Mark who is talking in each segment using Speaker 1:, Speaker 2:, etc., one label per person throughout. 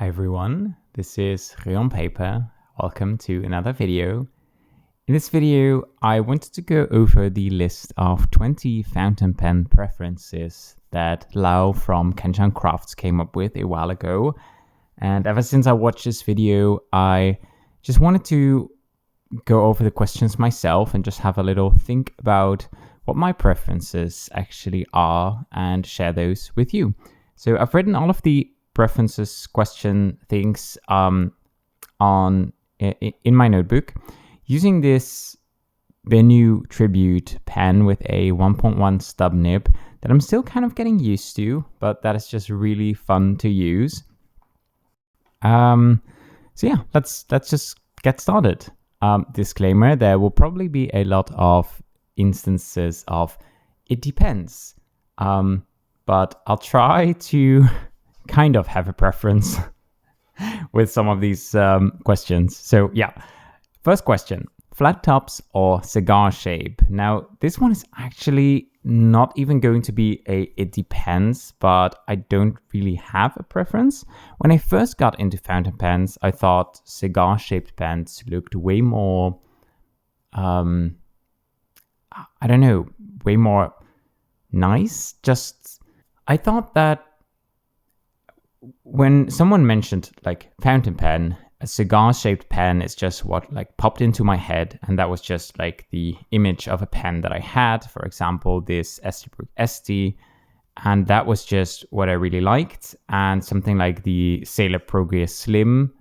Speaker 1: Hi everyone, this is Rion Paper. Welcome to another video. In this video, I wanted to go over the list of 20 fountain pen preferences that Lau from Kenshan Crafts came up with a while ago. And ever since I watched this video, I just wanted to go over the questions myself and just have a little think about what my preferences actually are and share those with you. So I've written all of the preferences question things in my notebook using this Benu Tribute pen with a 1.1 stub nib that I'm still kind of getting used to, but that is just really fun to use. So yeah, let's just get started. Disclaimer, there will probably be a lot of instances of it depends, but I'll try to kind of have a preference with some of these questions. So yeah, first question, flat tops or cigar shape? Now, this one is actually not even going to be it depends, but I don't really have a preference. When I first got into fountain pens, I thought cigar shaped pens looked way more, I don't know, way more nice. I thought that when someone mentioned like fountain pen, a cigar shaped pen is just what like popped into my head, and that was just like the image of a pen that I had, for example this Esterbrook ST, and that was just what I really liked. And something like the Sailor Progress Slim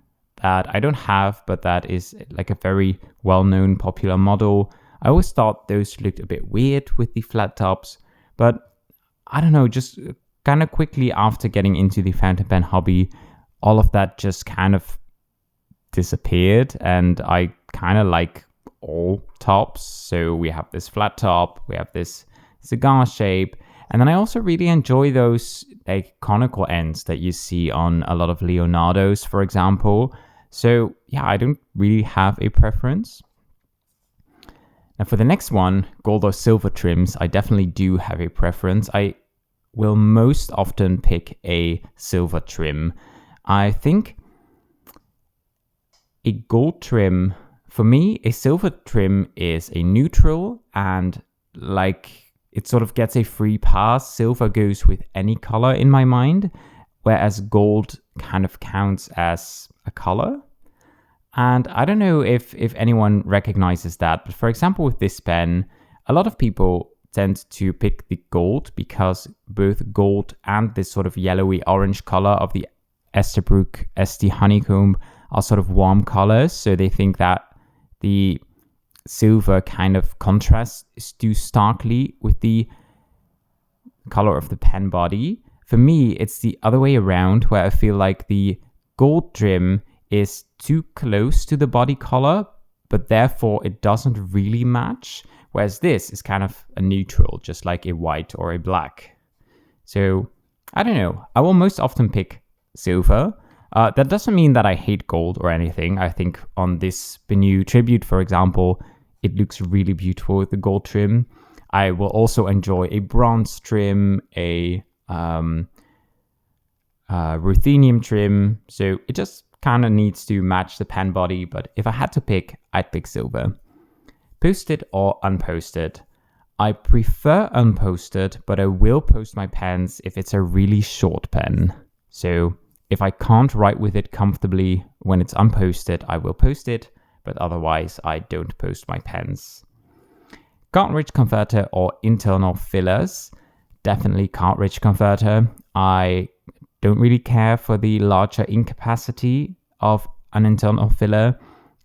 Speaker 1: that I don't have, but that is like a very well-known popular model. I always thought those looked a bit weird with the flat tops, but I don't know, just kind of quickly after getting into the fountain pen hobby, all of that just kind of disappeared, and I kind of like all tops. So we have this flat top, we have this cigar shape, and then I also really enjoy those like conical ends that you see on a lot of Leonardo's, for example. So yeah, I don't really have a preference. Now for the next one, gold or silver trims, I definitely do have a preference. I will most often pick a silver trim. I think a gold trim, for me, a silver trim is a neutral, and like it sort of gets a free pass. Silver goes with any color in my mind, whereas gold kind of counts as a color. And I don't know if anyone recognizes that, but for example, with this pen, a lot of people tend to pick the gold because both gold and this sort of yellowy orange color of the Esterbrook ST Honeycomb are sort of warm colors. So they think that the silver kind of contrasts too starkly with the color of the pen body. For me, it's the other way around, where I feel like the gold trim is too close to the body color, but therefore it doesn't really match. Whereas this is kind of a neutral, just like a white or a black. So I don't know. I will most often pick silver. That doesn't mean that I hate gold or anything. I think on this Benu Tribute, for example, it looks really beautiful with the gold trim. I will also enjoy a bronze trim, a ruthenium trim. So it just kind of needs to match the pen body. But if I had to pick, I'd pick silver. Posted or unposted? I prefer unposted, but I will post my pens if it's a really short pen. So if I can't write with it comfortably when it's unposted, I will post it, but otherwise I don't post my pens. Cartridge converter or internal fillers? Definitely cartridge converter. I don't really care for the larger ink capacity of an internal filler,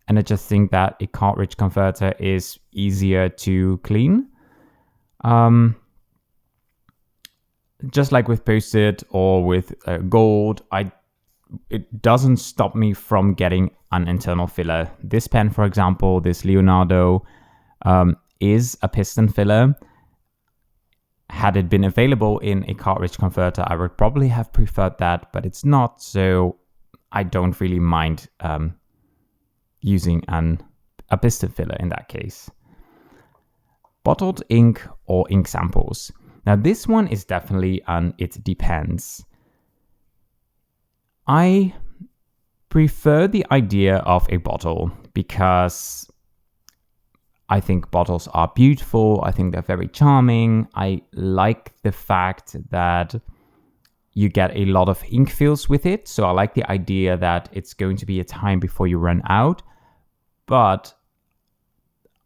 Speaker 1: and I just think that a cartridge converter is easier to clean. Just like with posted or with gold, it doesn't stop me from getting an internal filler. This pen, for example, this Leonardo, is a piston filler. Had it been available in a cartridge converter, I would probably have preferred that, but it's not, so I don't really mind using a piston filler in that case. Bottled ink or ink samples? Now this one is definitely it depends. I prefer the idea of a bottle because I think bottles are beautiful. I think they're very charming. I like the fact that you get a lot of ink fills with it. So I like the idea that it's going to be a time before you run out. But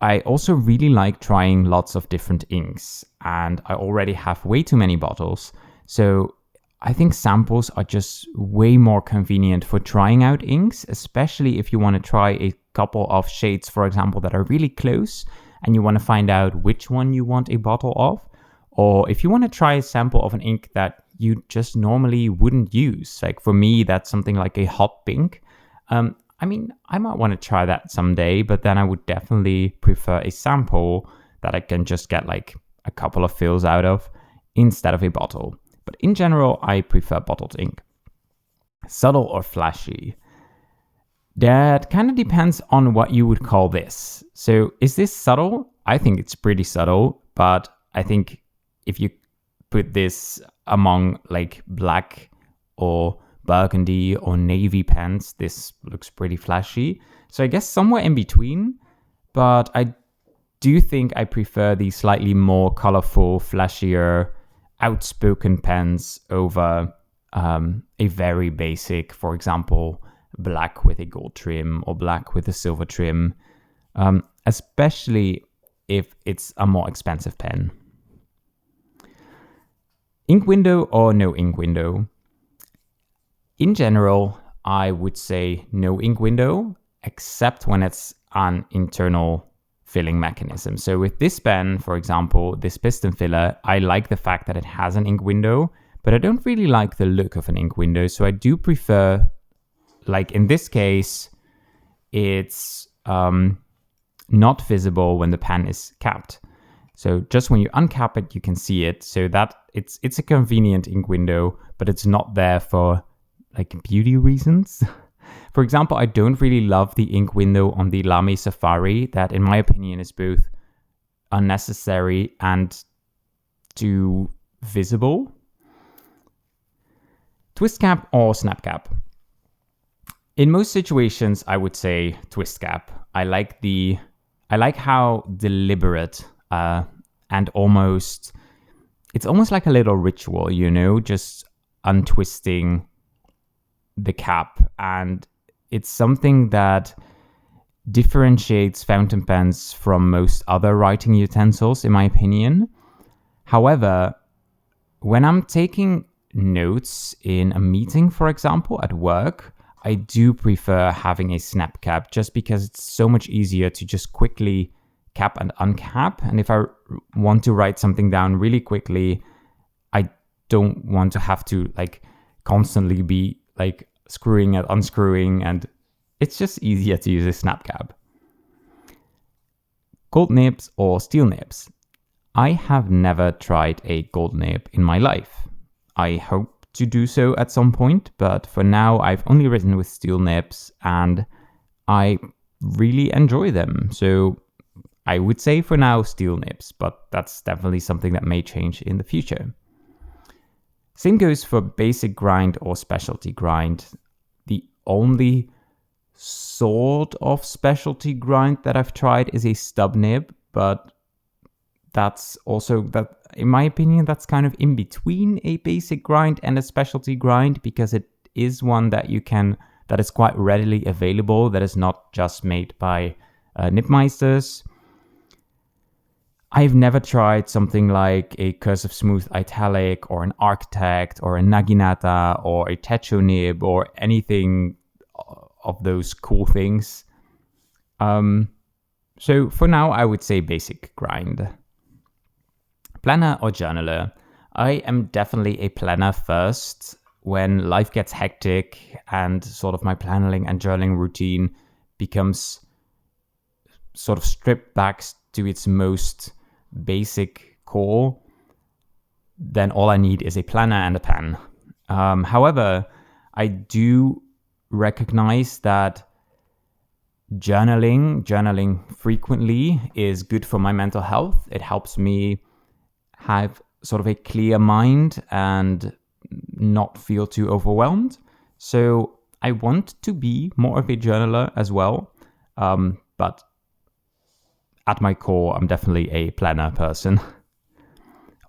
Speaker 1: I also really like trying lots of different inks, and I already have way too many bottles. So I think samples are just way more convenient for trying out inks, especially if you want to try a couple of shades, for example, that are really close and you want to find out which one you want a bottle of. Or if you want to try a sample of an ink that you just normally wouldn't use. Like for me, that's something like a hot pink. I mean, I might want to try that someday, but then I would definitely prefer a sample that I can just get like a couple of fills out of instead of a bottle. But in general, I prefer bottled ink. Subtle or flashy? That kind of depends on what you would call this. So is this subtle? I think it's pretty subtle, but I think if you put this among like black or burgundy or navy pens, this looks pretty flashy. So I guess somewhere in between, but I do think I prefer the slightly more colorful, flashier, outspoken pens over a very basic, for example, black with a gold trim or black with a silver trim, especially if it's a more expensive pen. Ink window or no ink window? In general, I would say no ink window, except when it's an internal filling mechanism. So with this pen, for example, this piston filler, I like the fact that it has an ink window, but I don't really like the look of an ink window. So I do prefer, like in this case, it's not visible when the pen is capped. So just when you uncap it, you can see it. So that it's a convenient ink window, but it's not there for like beauty reasons. For example, I don't really love the ink window on the Lamy Safari. That, in my opinion, is both unnecessary and too visible. Twist cap or snap cap? In most situations, I would say twist cap. I like how deliberate and it's almost like a little ritual, you know, just untwisting the cap, and it's something that differentiates fountain pens from most other writing utensils, in my opinion. However, when I'm taking notes in a meeting, for example, at work, I do prefer having a snap cap just because it's so much easier to just quickly cap and uncap. And if I want to write something down really quickly, I don't want to have to like constantly be like screwing and unscrewing, and it's just easier to use a snap cap. Gold nibs or steel nibs? I have never tried a gold nib in my life. I hope to do so at some point, but for now I've only written with steel nibs and I really enjoy them. So I would say for now steel nibs, but that's definitely something that may change in the future. Same goes for basic grind or specialty grind. The only sort of specialty grind that I've tried is a stub nib, but that's also, that in my opinion, that's kind of in between a basic grind and a specialty grind, because it is one that that is quite readily available, that is not just made by nibmeisters. I've never tried something like a Cursive Smooth Italic or an Architect or a Naginata or a Techo nib or anything of those cool things. So for now, I would say basic grind. Planner or journaler? I am definitely a planner first. When life gets hectic and sort of my planning and journaling routine becomes sort of stripped back to its most basic core, then all I need is a planner and a pen. However, I do recognize that journaling frequently is good for my mental health. It helps me have sort of a clear mind and not feel too overwhelmed. So I want to be more of a journaler as well, but at my core, I'm definitely a planner person.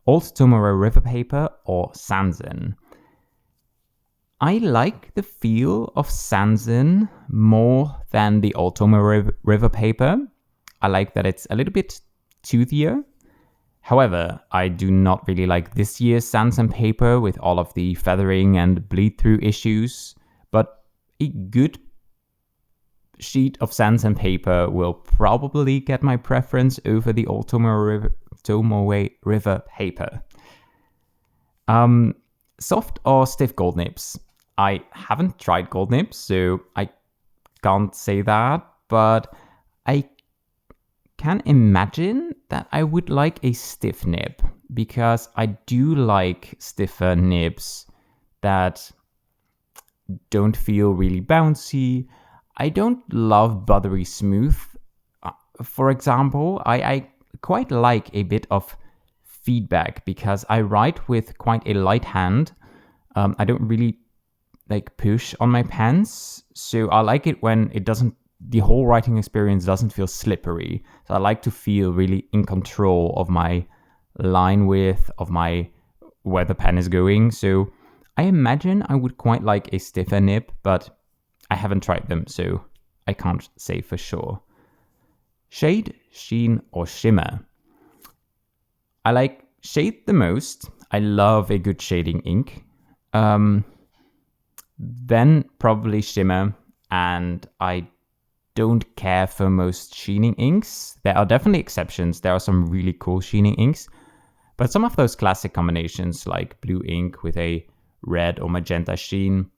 Speaker 1: Old Tomorrow River paper or Sansin? I like the feel of Sansin more than the Old Tomorrow River paper. I like that it's a little bit toothier. However, I do not really like this year's Sansin paper with all of the feathering and bleed-through issues, but a good sheet of Sansin paper will probably get my preference over the Old Tomorrow River paper. Soft or stiff gold nibs? I haven't tried gold nibs, so I can't say that, but I can imagine that I would like a stiff nib, because I do like stiffer nibs that don't feel really bouncy. I don't love buttery smooth. For example, I quite like a bit of feedback because I write with quite a light hand. I don't really like push on my pens, so I like it when the whole writing experience doesn't feel slippery. So I like to feel really in control of my line width, of where the pen is going. So I imagine I would quite like a stiffer nib, but I haven't tried them, so I can't say for sure. Shade, sheen, or shimmer? I like shade the most. I love a good shading ink. Then probably shimmer, and I don't care for most sheening inks. There are definitely exceptions. There are some really cool sheening inks, but some of those classic combinations like blue ink with a red or magenta sheen,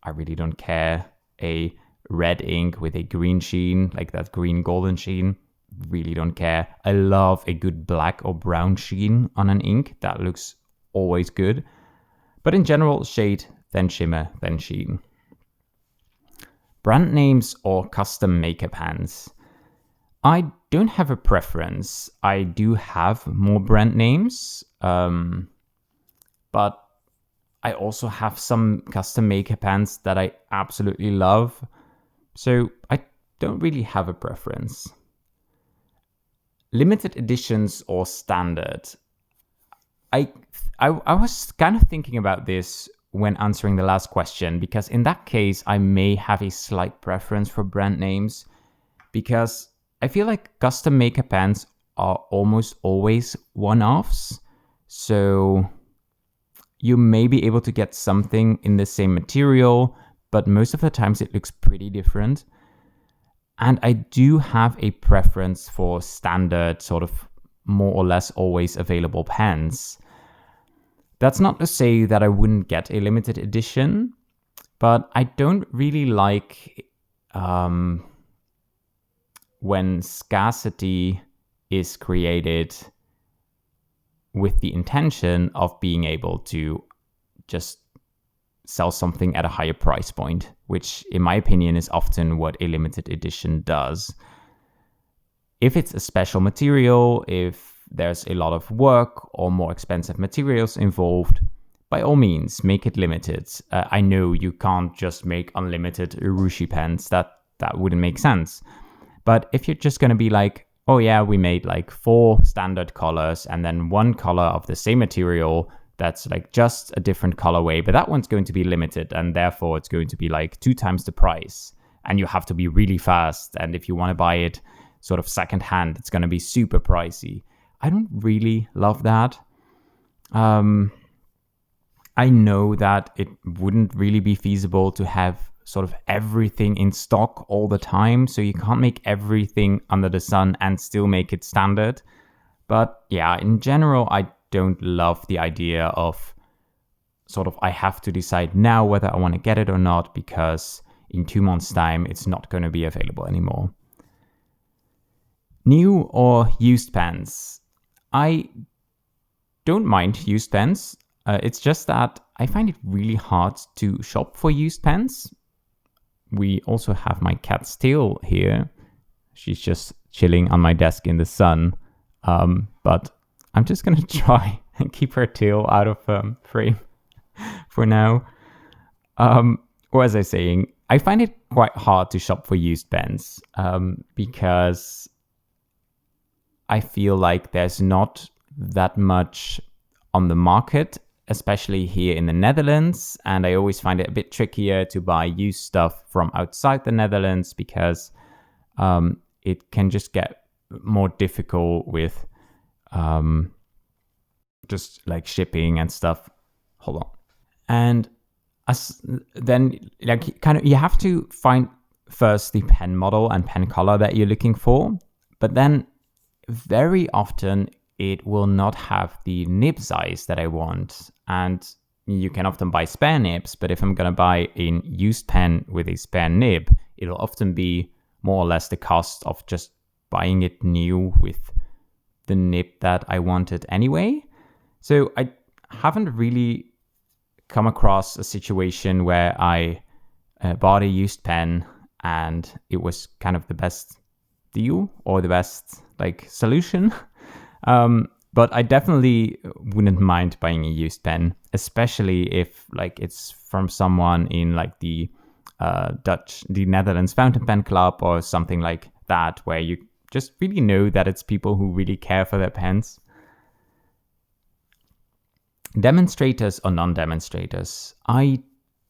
Speaker 1: I really don't care. A red ink with a green sheen, like that green golden sheen, really don't care. I love a good black or brown sheen on an ink. That looks always good. But in general, shade, then shimmer, then sheen. Brand names or custom makeup pens? I don't have a preference. I do have more brand names, but I also have some custom makeup pens that I absolutely love. So I don't really have a preference. Limited editions or standard? I was kind of thinking about this when answering the last question, because in that case, I may have a slight preference for brand names, because I feel like custom makeup pens are almost always one-offs. So you may be able to get something in the same material, but most of the times it looks pretty different. And I do have a preference for standard, sort of more or less always available pens. That's not to say that I wouldn't get a limited edition, but I don't really like when scarcity is created with the intention of being able to just sell something at a higher price point, which in my opinion is often what a limited edition does. If it's a special material, if there's a lot of work or more expensive materials involved, by all means, make it limited. I know you can't just make unlimited Urushi pens. That wouldn't make sense. But if you're just going to be like, oh yeah, we made like 4 standard colors and then 1 color of the same material that's like just a different colorway, but that one's going to be limited and therefore it's going to be like 2 times the price. And you have to be really fast. And if you want to buy it sort of secondhand, it's going to be super pricey. I don't really love that. I know that it wouldn't really be feasible to have sort of everything in stock all the time. So you can't make everything under the sun and still make it standard. But yeah, in general, I don't love the idea of sort of I have to decide now whether I want to get it or not, because in 2 months' time, it's not going to be available anymore. New or used pens? I don't mind used pens. It's just that I find it really hard to shop for used pens. We also have my cat's tail here. She's just chilling on my desk in the sun. But I'm just going to try and keep her tail out of frame for now. What was I saying? I find it quite hard to shop for used pens because I feel like there's not that much on the market, especially here in the Netherlands. And I always find it a bit trickier to buy used stuff from outside the Netherlands because it can just get more difficult with just like shipping and stuff. Hold on. And then like kind of you have to find first the pen model and pen color that you're looking for, but then very often it will not have the nib size that I want. And you can often buy spare nibs, but if I'm going to buy a used pen with a spare nib, it'll often be more or less the cost of just buying it new with the nib that I wanted anyway. So I haven't really come across a situation where I bought a used pen and it was kind of the best deal or the best like solution. But I definitely wouldn't mind buying a used pen, especially if like it's from someone in like the Netherlands fountain pen club or something like that, where you just really know that it's people who really care for their pens. Demonstrators or non-demonstrators? I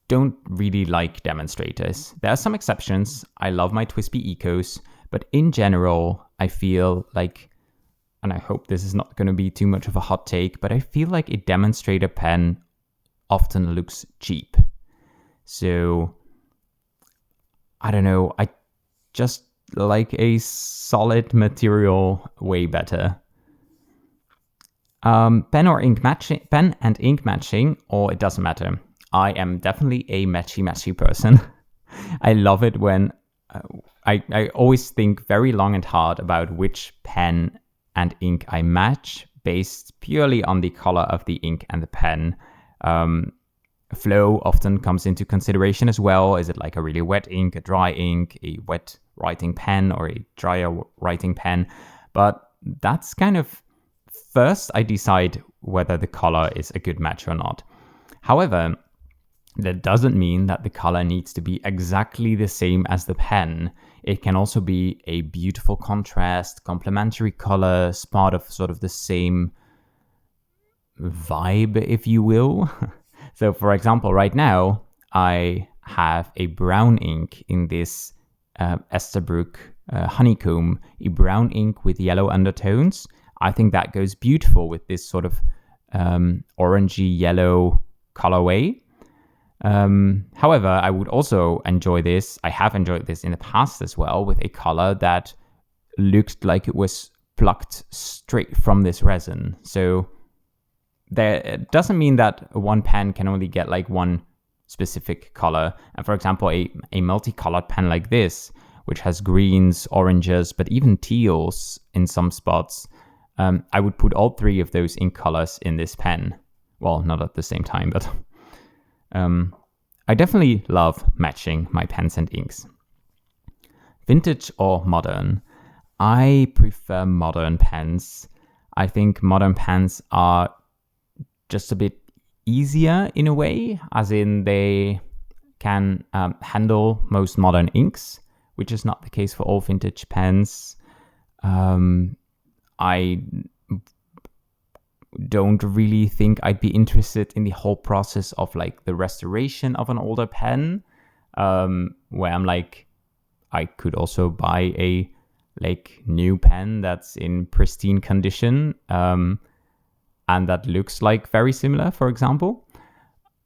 Speaker 1: don't really like demonstrators. There are some exceptions. I love my TWSBI Ecos, but in general, I feel like, and I hope this is not going to be too much of a hot take, but I feel like a demonstrator pen often looks cheap. So, I don't know, I just like a solid material way better. Pen and ink matching, or it doesn't matter. I am definitely a matchy person. I love it when I always think very long and hard about which pen and ink I match based purely on the color of the ink and the pen. Flow often comes into consideration as well. Is it like a really wet ink, a dry ink, a wet writing pen, or a drier writing pen? But that's kind of first I decide whether the color is a good match or not. However, that doesn't mean that the color needs to be exactly the same as the pen. It can also be a beautiful contrast, complementary colors, part of sort of the same vibe, if you will. So for example, right now, I have a brown ink in this Esterbrook Honeycomb, a brown ink with yellow undertones. I think that goes beautiful with this sort of orangey yellow colorway. However, I would also enjoy this. I have enjoyed this in the past as well with a color that looked like it was plucked straight from this resin. So it doesn't mean that one pen can only get like one specific color. And for example, a multicolored pen like this, which has greens, oranges, but even teals in some spots, I would put all three of those ink colors in this pen. Well, not at the same time, but I definitely love matching my pens and inks. Vintage or modern? I prefer modern pens. I think modern pens are just a bit easier in a way, as in they can handle most modern inks, which is not the case for all vintage pens. I don't really think I'd be interested in the whole process of like the restoration of an older pen, where I'm like, I could also buy a like new pen that's in pristine condition, and that looks like very similar, for example.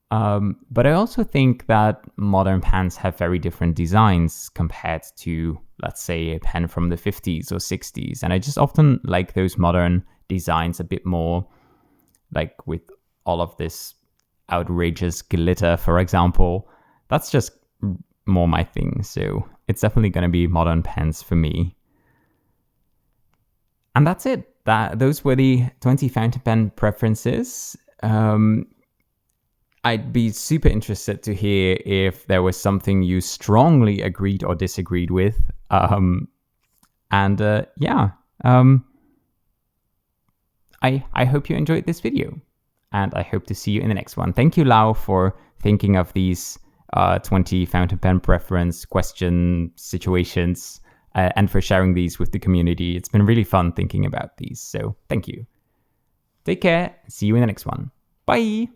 Speaker 1: But I also think that modern pens have very different designs compared to, let's say, a pen from the 50s or 60s. And I just often like those modern designs a bit more, like with all of this outrageous glitter, for example. That's just more my thing. So it's definitely going to be modern pens for me. And that's it. Those were the 20 fountain pen preferences. I'd be super interested to hear if there was something you strongly agreed or disagreed with. I hope you enjoyed this video, and I hope to see you in the next one. Thank you, Lau, for thinking of these 20 fountain pen preference question situations and for sharing these with the community. It's been really fun thinking about these. So thank you. Take care. See you in the next one. Bye.